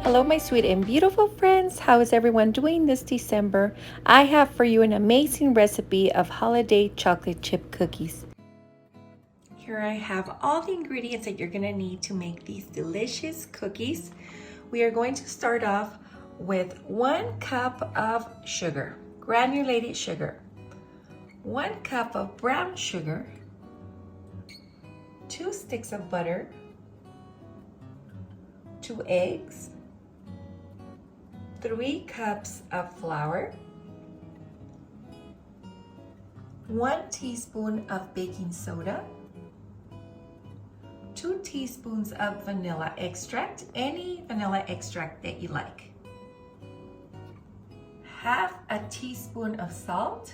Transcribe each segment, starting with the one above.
Hello, my sweet and beautiful friends. How is everyone doing this December? I have for you an amazing recipe of holiday chocolate chip cookies. Here I have all the ingredients that you're gonna need to make these delicious cookies. We are going to start off with 1 cup of sugar, granulated sugar, 1 cup of brown sugar, 2 sticks of butter, 2 eggs, 3 cups of flour, 1 teaspoon of baking soda, 2 teaspoons of vanilla extract, any vanilla extract that you like, half a teaspoon of salt,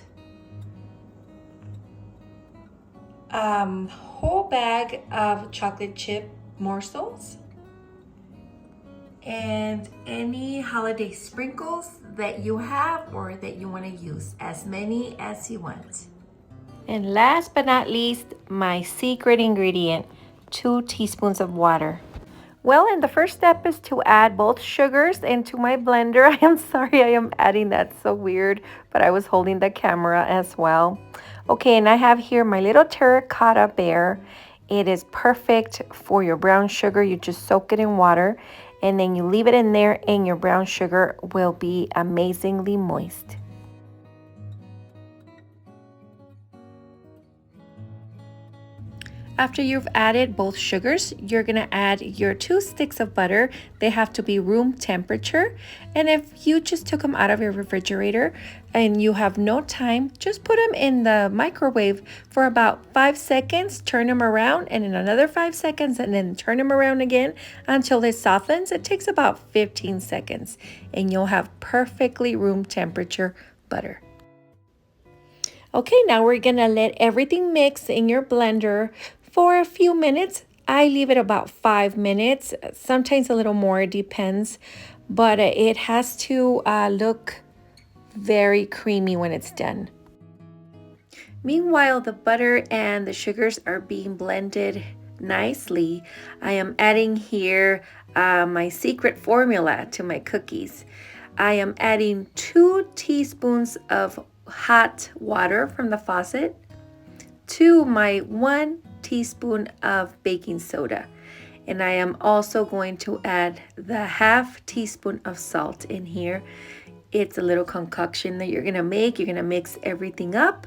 whole bag of chocolate chip morsels, and any holiday sprinkles that you have or that you want to use, as many as you want. And last but not least, my secret ingredient, 2 teaspoons of water. Well, and the first step is to add both sugars into my blender. I am sorry I am adding that, so weird, but I was holding the camera as well. Okay, and I have here my little terracotta bear. It is perfect for your brown sugar. You just soak it in water and then you leave it in there and your brown sugar will be amazingly moist. After you've added both sugars, you're gonna add your 2 sticks of butter. They have to be room temperature. And if you just took them out of your refrigerator and you have no time, just put them in the microwave for about 5 seconds, turn them around, and in another 5 seconds, and then turn them around again until it softens. It takes about 15 seconds, and you'll have perfectly room temperature butter. Okay, now we're gonna let everything mix in your blender for a few minutes. I leave it about 5 minutes, sometimes a little more, it depends, but it has to look very creamy when it's done. Meanwhile, the butter and the sugars are being blended nicely. I am adding here my secret formula to my cookies. I am adding 2 teaspoons of hot water from the faucet to my 1 teaspoon of baking soda. And I am also going to add the half teaspoon of salt in here. It's a little concoction that you're gonna make. You're gonna mix everything up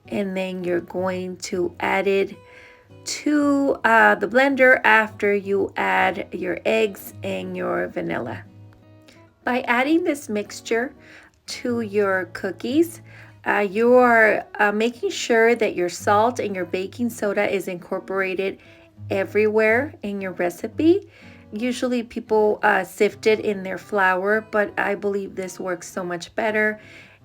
and then you're going to add it to the blender after you add your eggs and your vanilla. By adding this mixture to your cookies, you are making sure that your salt and your baking soda is incorporated everywhere in your recipe. Usually people sift it in their flour, but I believe this works so much better.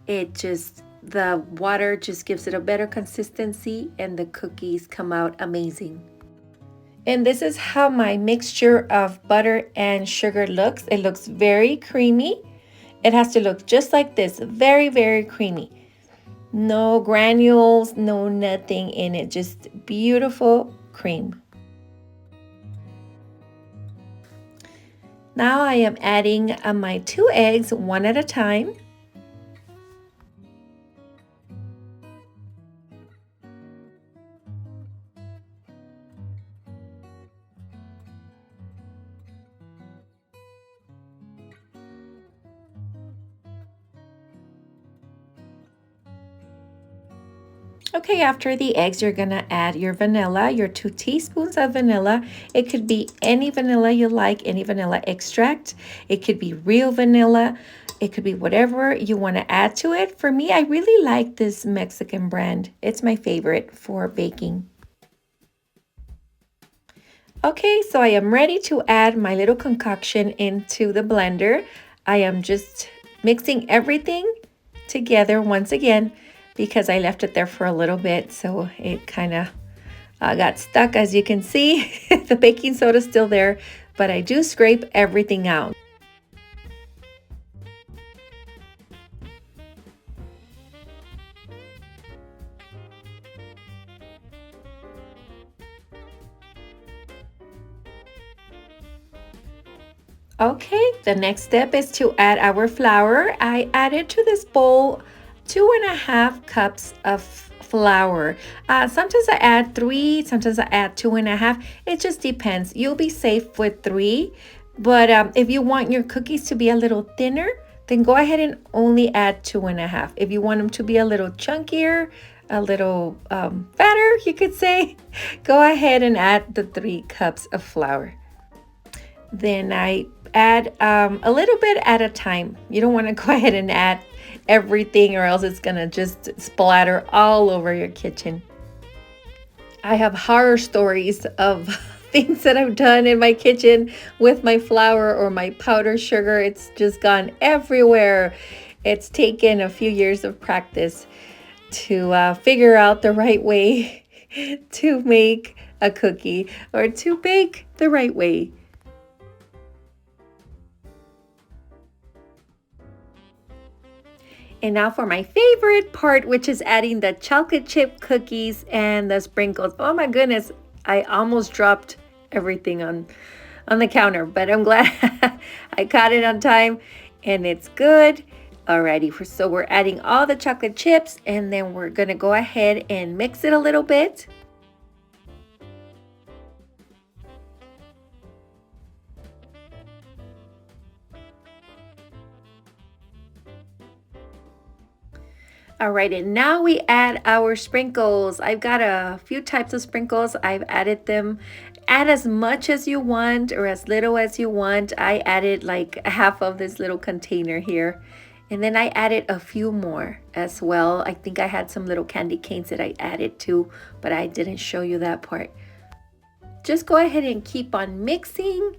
The water just gives it a better consistency and the cookies come out amazing. And this is how my mixture of butter and sugar looks. It looks very creamy. It has to look just like this, very, very creamy. No granules, no nothing in it, just beautiful cream. Now I am adding my 2 eggs, one at a time. Okay, after the eggs, you're gonna add your vanilla, your 2 teaspoons of vanilla. It could be any vanilla you like, any vanilla extract. It could be real vanilla. It could be whatever you wanna add to it. For me, I really like this Mexican brand. It's my favorite for baking. Okay, so I am ready to add my little concoction into the blender. I am just mixing everything together once again because I left it there for a little bit, so it kind of got stuck. As you can see, the baking soda is still there, but I do scrape everything out. Okay, the next step is to add our flour. I added to this bowl 2.5 cups of flour. Sometimes I add 3, sometimes I add 2.5. It just depends. You'll be safe with 3, but if you want your cookies to be a little thinner, then go ahead and only add 2.5. If you want them to be a little chunkier, a little fatter, you could say, go ahead and add the 3 cups of flour. Then I add a little bit at a time. You don't want to go ahead and add everything or else it's gonna just splatter all over your kitchen. I have horror stories of things that I've done in my kitchen with my flour or my powdered sugar. It's just gone everywhere. It's taken a few years of practice to figure out the right way to make a cookie or to bake the right way. And now for my favorite part, which is adding the chocolate chip cookies and the sprinkles. Oh my goodness, I almost dropped everything on the counter, but I'm glad I caught it on time and it's good. Alrighty, so we're adding all the chocolate chips and then we're gonna go ahead and mix it a little bit. All right, and now we add our sprinkles. I've got a few types of sprinkles. I've added them. Add as much as you want or as little as you want. I added like half of this little container here. And then I added a few more as well. I think I had some little candy canes that I added too, but I didn't show you that part. Just go ahead and keep on mixing.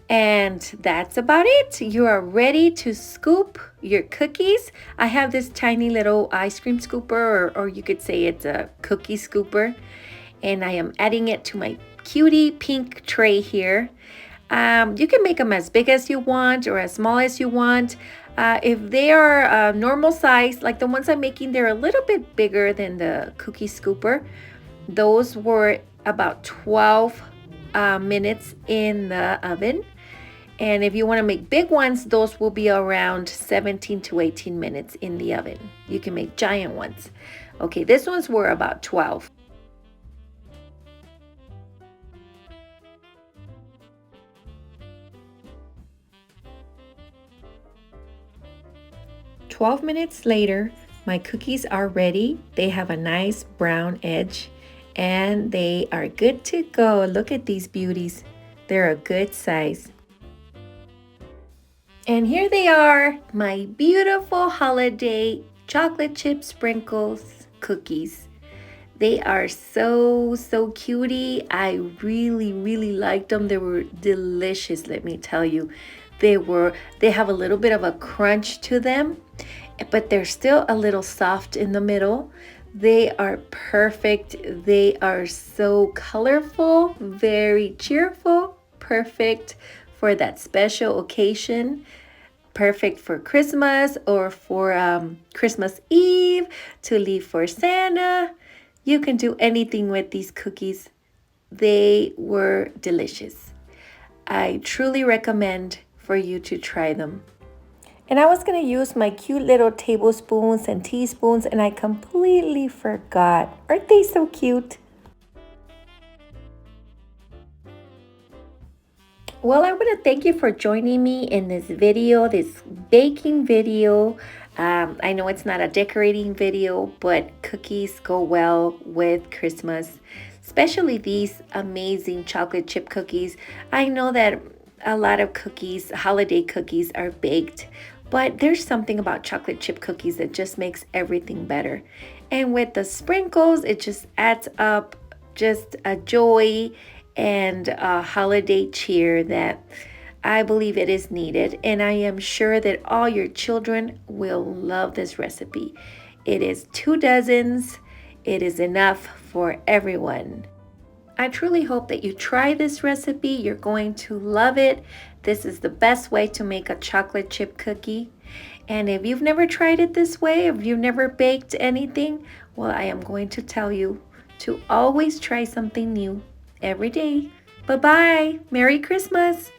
And that's about it. You are ready to scoop your cookies. I have this tiny little ice cream scooper, or you could say it's a cookie scooper. And I am adding it to my cutie pink tray here. You can make them as big as you want or as small as you want. If they are normal size, like the ones I'm making, they're a little bit bigger than the cookie scooper. Those were about 12 minutes in the oven. And if you want to make big ones, those will be around 17 to 18 minutes in the oven. You can make giant ones. Okay, these ones were about 12. 12 minutes later, my cookies are ready. They have a nice brown edge and they are good to go. Look at these beauties. They're a good size. And here they are, my beautiful holiday chocolate chip sprinkles cookies. They are so cutie. I really liked them. They were delicious, let me tell you. They have a little bit of a crunch to them, but they're still a little soft in the middle. They are perfect. They are so colorful, very cheerful, perfect for that special occasion. Perfect for Christmas or for Christmas Eve, to leave for Santa. You can do anything with these cookies. They were delicious. I truly recommend for you to try them. And I was going to use my cute little tablespoons and teaspoons, and I completely forgot. Aren't they so cute? Well, I want to thank you for joining me in this video, this baking video. I know it's not a decorating video, but cookies go well with Christmas, especially these amazing chocolate chip cookies. I know that a lot of cookies, holiday cookies, are baked, but there's something about chocolate chip cookies that just makes everything better. And with the sprinkles, it just adds up just a joy and a holiday cheer that I believe it is needed. And I am sure that all your children will love this recipe. It is 2 dozens. It is enough for everyone. I truly hope that you try this recipe. You're going to love it. This is the best way to make a chocolate chip cookie. And if you've never tried it this way, if you've never baked anything, well, I am going to tell you to always try something new every day. Bye-bye. Merry Christmas.